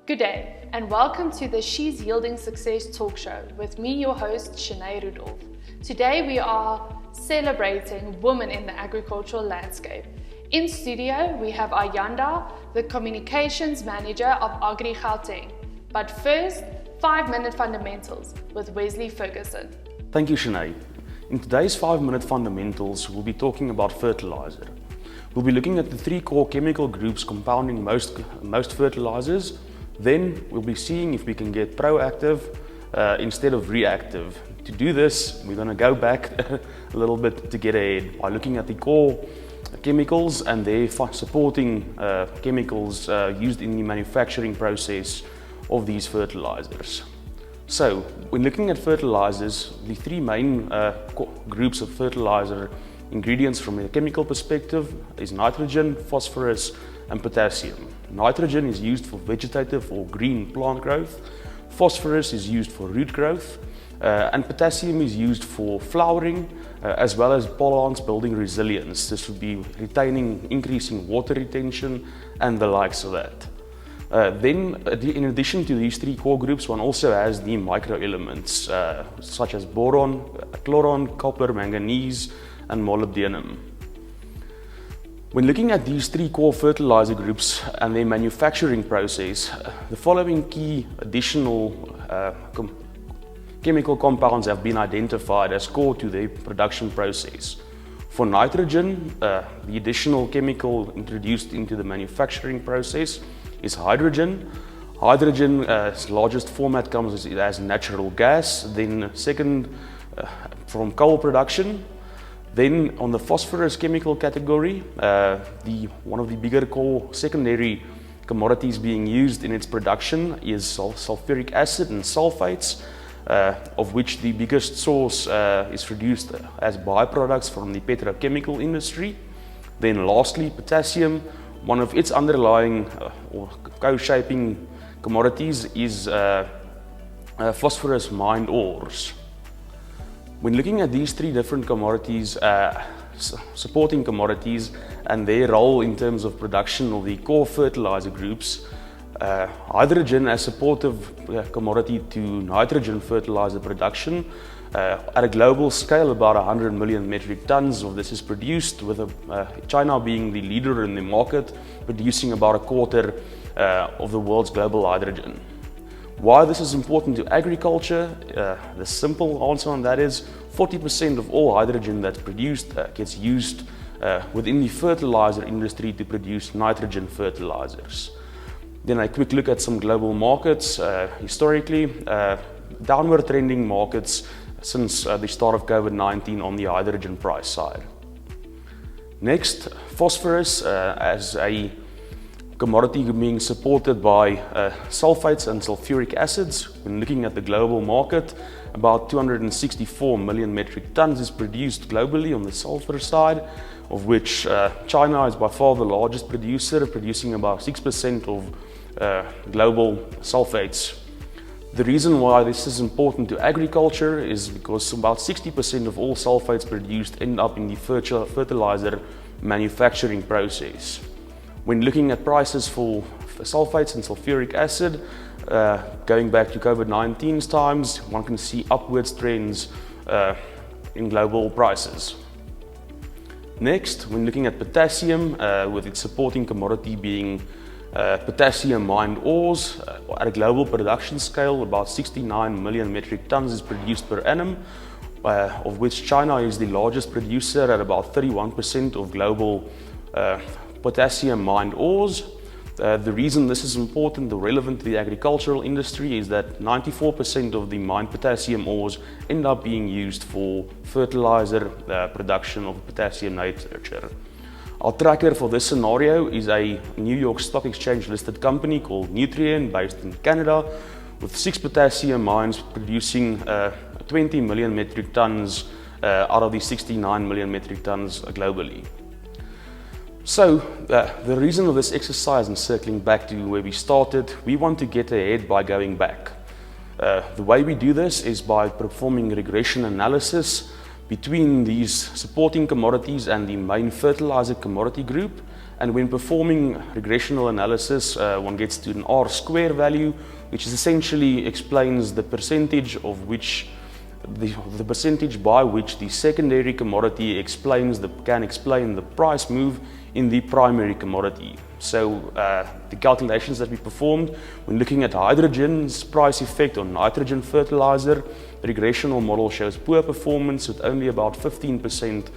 Good day, and welcome to the She's Yielding Success talk show with me, your host, 𝗦𝗵𝗲𝗀. Today we are celebrating women in the agricultural landscape. In studio, we have Ayanda, the Communications Manager of Agri Gauteng. But first, 5-minute fundamentals with Westley Ferguson. Thank you, 𝗦𝗵𝗲𝗀. In today's 5-minute fundamentals, we'll be talking about fertilizer. We'll be looking at the 3 core chemical groups compounding most fertilizers. Then we'll be seeing if we can get proactive instead of reactive. To do this, we're going to go back a little bit to get ahead by looking at the core chemicals and their supporting chemicals used in the manufacturing process of these fertilizers. So, when looking at fertilizers, the 3 main groups of fertilizer ingredients from a chemical perspective is nitrogen, phosphorus, and potassium. Nitrogen is used for vegetative or green plant growth, phosphorus is used for root growth, and potassium is used for flowering as well as plants building resilience. This would be increasing water retention and the likes of that. Then, in addition to these 3 core groups, one also has the microelements such as boron, chloron, copper, manganese, and molybdenum. When looking at these 3 core fertilizer groups and their manufacturing process, the following key additional chemical compounds have been identified as core to their production process. For nitrogen, the additional chemical introduced into the manufacturing process is hydrogen. Hydrogen's largest format comes as natural gas, then second from coal production. Then on the phosphorus chemical category, one of the bigger core secondary commodities being used in its production is sulfuric acid and sulfates, of which the biggest source is produced as byproducts from the petrochemical industry. Then lastly, potassium, one of its underlying or co-shaping commodities is phosphorus mined ores. When looking at these 3 different commodities, supporting commodities, and their role in terms of production of the core fertilizer groups, hydrogen as supportive commodity to nitrogen fertilizer production, at a global scale, about 100 million metric tons of this is produced, with China being the leader in the market, producing about 1/4 of the world's global hydrogen. Why this is important to agriculture? The simple answer on that is 40% of all hydrogen that's produced gets used within the fertilizer industry to produce nitrogen fertilizers. Then a quick look at some global markets. Historically, downward trending markets since the start of COVID-19 on the hydrogen price side. Next, phosphorus as a commodity being supported by sulfates and sulfuric acids. When looking at the global market, about 264 million metric tons is produced globally on the sulfur side, of which China is by far the largest producer, producing about 6% of global sulfates. The reason why this is important to agriculture is because about 60% of all sulfates produced end up in the fertilizer manufacturing process. When looking at prices for sulfates and sulfuric acid, going back to COVID-19's times, one can see upwards trends in global prices. Next, when looking at potassium, with its supporting commodity being potassium mined ores, at a global production scale, about 69 million metric tons is produced per annum, of which China is the largest producer at about 31% of global potassium mined ores. The reason this is important or relevant to the agricultural industry is that 94% of the mined potassium ores end up being used for fertilizer production of potassium nitrate. Our tracker for this scenario is a New York Stock Exchange listed company called 𝗬𝗏𝗀, based in Canada, with 6 potassium mines producing 20 million metric tons out of the 69 million metric tons globally. So, the reason of this exercise, and circling back to where we started, we want to get ahead by going back. The way we do this is by performing regression analysis between these supporting commodities and the main fertilizer commodity group, And when performing regressional analysis, one gets to an R-square value, which is essentially explains the percentage of which the percentage by which the secondary commodity can explain the price move in the primary commodity. So the calculations that we performed when looking at hydrogen's price effect on nitrogen fertilizer, the regressional model shows poor performance with only about 15%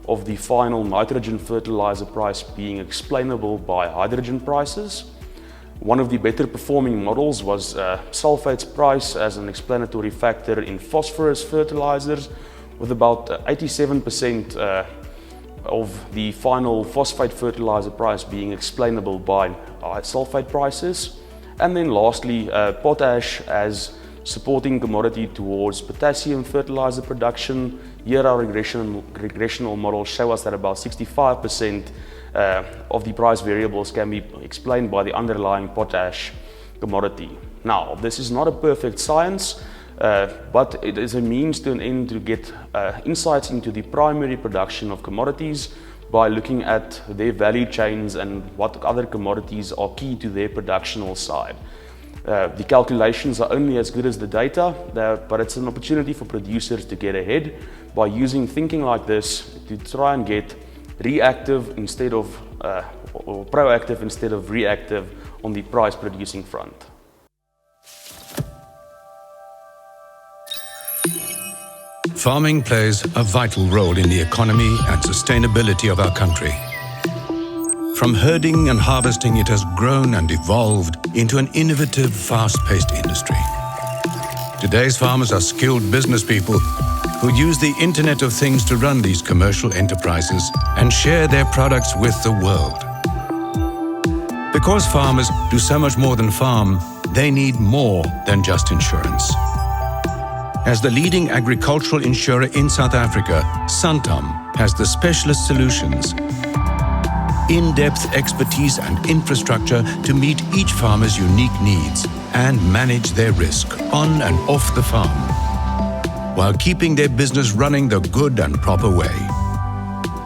of the final nitrogen fertilizer price being explainable by hydrogen prices. One of the better performing models was sulfate's price as an explanatory factor in phosphorus fertilizers, with about 87% of the final phosphate fertilizer price being explainable by sulfate prices. And then lastly, potash as supporting commodity towards potassium fertilizer production. Here our regressional models show us that about 65% of the price variables can be explained by the underlying potash commodity. Now, this is not a perfect science, but it is a means to an end to get insights into the primary production of commodities by looking at their value chains and what other commodities are key to their productional side. The calculations are only as good as the data, but it's an opportunity for producers to get ahead by using thinking like this to try and get reactive instead of or proactive instead of reactive on the price producing front. Farming plays a vital role in the economy and sustainability of our country. From herding and harvesting, it has grown and evolved into an innovative, fast-paced industry. Today's farmers are skilled business people who use the Internet of Things to run these commercial enterprises and share their products with the world. Because farmers do so much more than farm, they need more than just insurance. As the leading agricultural insurer in South Africa, Santam has the specialist solutions, in-depth expertise and infrastructure to meet each farmer's unique needs and manage their risk on and off the farm, while keeping their business running the good and proper way.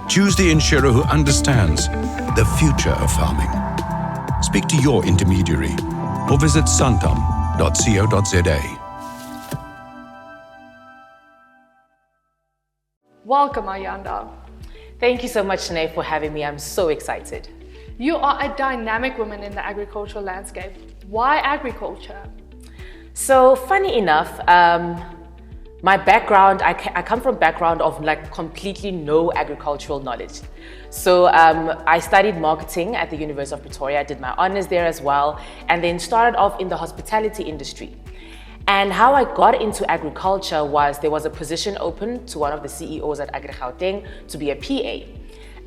Choose the insurer who understands the future of farming. Speak to your intermediary or visit santam.co.za. Welcome, Ayanda. Thank you so much, Sinead, for having me. I'm so excited. You are a dynamic woman in the agricultural landscape. Why agriculture? So, funny enough, my background, I come from a background of like completely no agricultural knowledge. So I studied marketing at the University of Pretoria. I did my honors there as well, and then started off in the hospitality industry. And how I got into agriculture was there was a position open to one of the CEOs at Agri Gauteng to be a PA.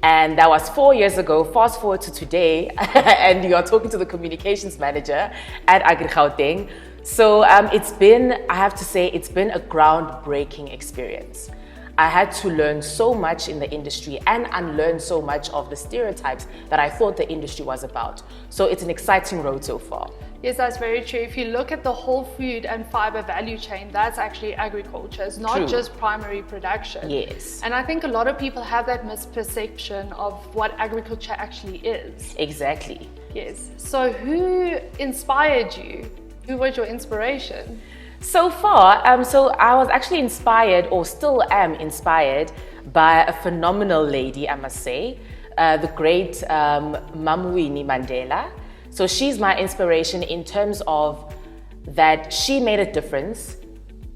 And that was 4 years ago. Fast forward to today, and you are talking to the communications manager at Agri Gauteng. So it's been, I have to say, it's been a groundbreaking experience. I had to learn so much in the industry and unlearn so much of the stereotypes that I thought the industry was about. So it's an exciting road so far. Yes, that's very true. If you look at the whole food and fiber value chain, that's actually agriculture. It's not just primary production. Yes. And I think a lot of people have that misperception of what agriculture actually is. Exactly. Yes. So who inspired you? Who was your inspiration? So far, so I was actually inspired, or still am inspired, by a phenomenal lady, I must say, the great 𝗵𝗲𝗀𝗶𝗶𝗴𝗏 Mandela. So she's my inspiration in terms of that she made a difference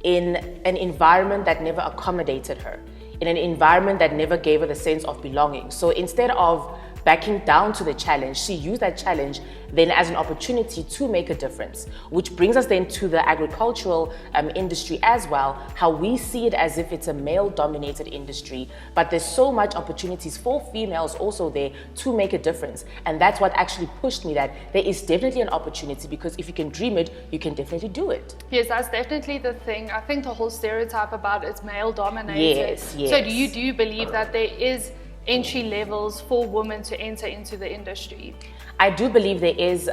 in an environment that never accommodated her, in an environment that never gave her the sense of belonging. So instead of backing down to the challenge, she used that challenge then as an opportunity to make a difference, which brings us then to the agricultural industry as well, how we see it as if it's a male-dominated industry, but there's so much opportunities for females also there to make a difference. And that's what actually pushed me that there is definitely an opportunity, because if you can dream it, you can definitely do it. Yes, that's definitely the thing. I think the whole stereotype about it's male-dominated. Yes, yes. So do you believe that there is entry levels for women to enter into the industry? I do believe there is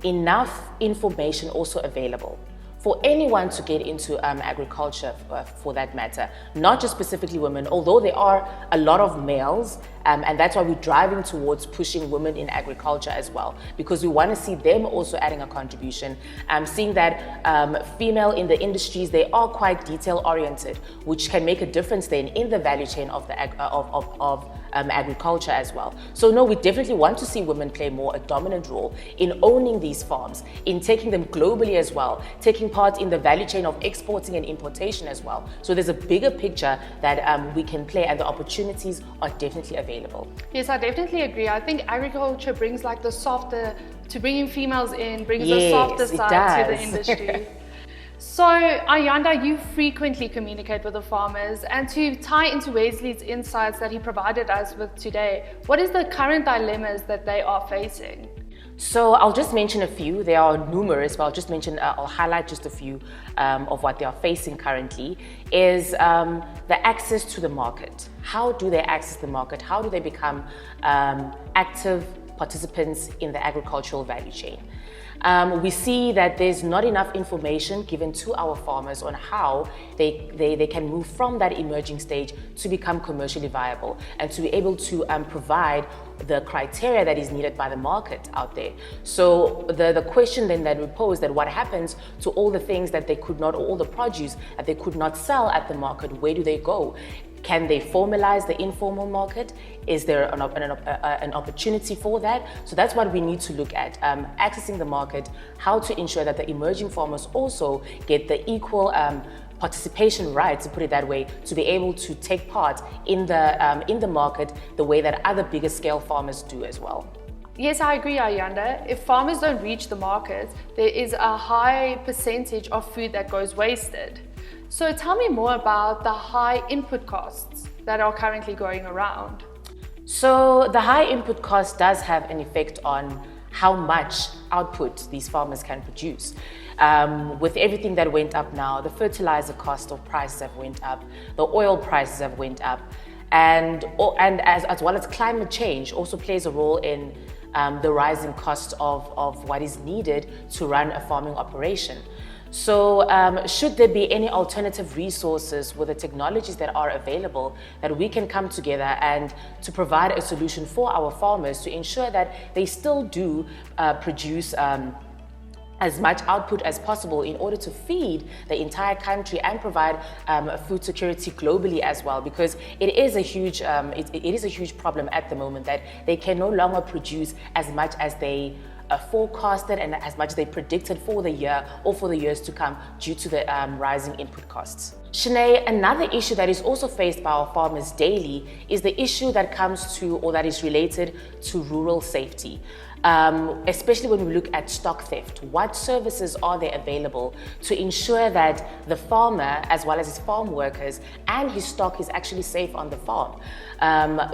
enough information also available for anyone to get into agriculture, for that matter, not just specifically women, although there are a lot of males, and that's why we're driving towards pushing women in agriculture as well, because we want to see them also adding a contribution. Seeing that female in the industries, they are quite detail oriented, which can make a difference then in the value chain of the agriculture as well. So no, we definitely want to see women play more a dominant role in owning these farms, in taking them globally as well, taking part in the value chain of exporting and importation as well. So there's a bigger picture that we can play, and the opportunities are definitely available. Yes, I definitely agree. I think agriculture brings like the softer, to bringing females in, brings the softer side to the industry. So, Ayanda, you frequently communicate with the farmers, and to tie into Wesley's insights that he provided us with today, what is the current dilemmas that they are facing? So I'll just mention a few. There are numerous, but I'll highlight just a few of what they are facing currently. Is the access to the market. How do they access the market? How do they become active participants in the agricultural value chain? We see that there's not enough information given to our farmers on how they can move from that emerging stage to become commercially viable and to be able to provide the criteria that is needed by the market out there. So the question then that we pose, that what happens to all the things that they could not, or all the produce that they could not sell at the market, where do they go? Can they formalize the informal market? Is there an opportunity for that? So that's what we need to look at, accessing the market, how to ensure that the emerging farmers also get the equal participation rights, to put it that way, to be able to take part in the market the way that other bigger scale farmers do as well. Yes, I agree, Ayanda. If farmers don't reach the market, there is a high percentage of food that goes wasted. So tell me more about the high input costs that are currently going around. So the high input cost does have an effect on how much output these farmers can produce. With everything that went up now, the fertilizer cost or prices have went up, the oil prices have went up, and as well as climate change also plays a role in the rising cost of what is needed to run a farming operation. So should there be any alternative resources with the technologies that are available, that we can come together and to provide a solution for our farmers to ensure that they still do produce as much output as possible in order to feed the entire country and provide food security globally as well, because it is a huge problem at the moment that they can no longer produce as much as they forecasted and as much as they predicted for the year or for the years to come due to the rising input costs. Shanae, another issue that is also faced by our farmers daily is the issue that comes to, or that is related to, rural safety. Especially when we look at stock theft. What services are there available to ensure that the farmer, as well as his farm workers, and his stock is actually safe on the farm?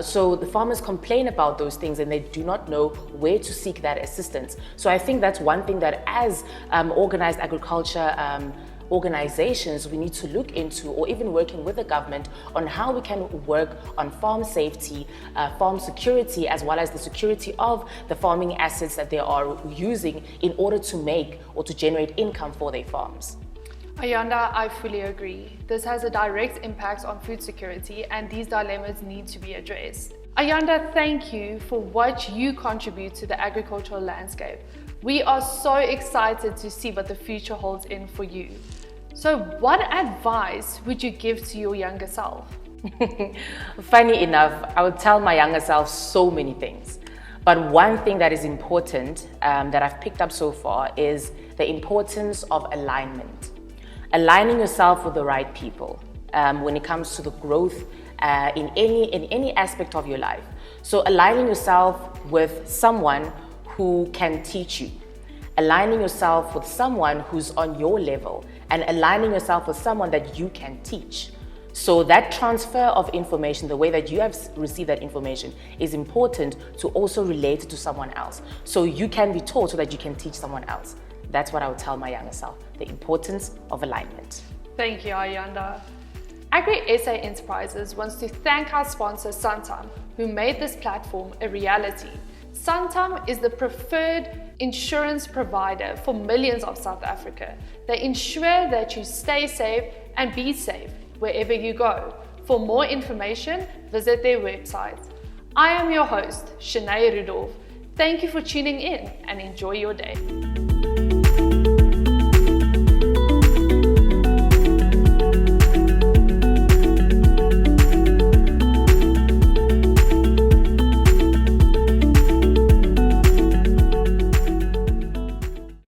So the farmers complain about those things and they do not know where to seek that assistance. So I think that's one thing that as organized agriculture organizations we need to look into, or even working with the government on how we can work on farm safety, farm security, as well as the security of the farming assets that they are using in order to make or to generate income for their farms. Ayanda, I fully agree. This has a direct impact on food security and these dilemmas need to be addressed. Ayanda, thank you for what you contribute to the agricultural landscape. We are so excited to see what the future holds in for you. So what advice would you give to your younger self? Funny enough, I would tell my younger self so many things. But one thing that is important that I've picked up so far is the importance of alignment. Aligning yourself with the right people when it comes to the growth in any aspect of your life. So aligning yourself with someone who can teach you, aligning yourself with someone who's on your level, and aligning yourself with someone that you can teach. So that transfer of information, the way that you have received that information, is important to also relate it to someone else. So you can be taught so that you can teach someone else. That's what I would tell my younger self, the importance of alignment. Thank you, Ayanda. Agri SA Enterprises wants to thank our sponsor, Santam, who made this platform a reality. Santam is the preferred insurance provider for millions of South Africa. They ensure that you stay safe and be safe wherever you go. For more information, visit their website. I am your host, 𝗦𝗫 𝗬𝗶𝗲𝗀𝗶𝗶𝗶. Thank you for tuning in and enjoy your day.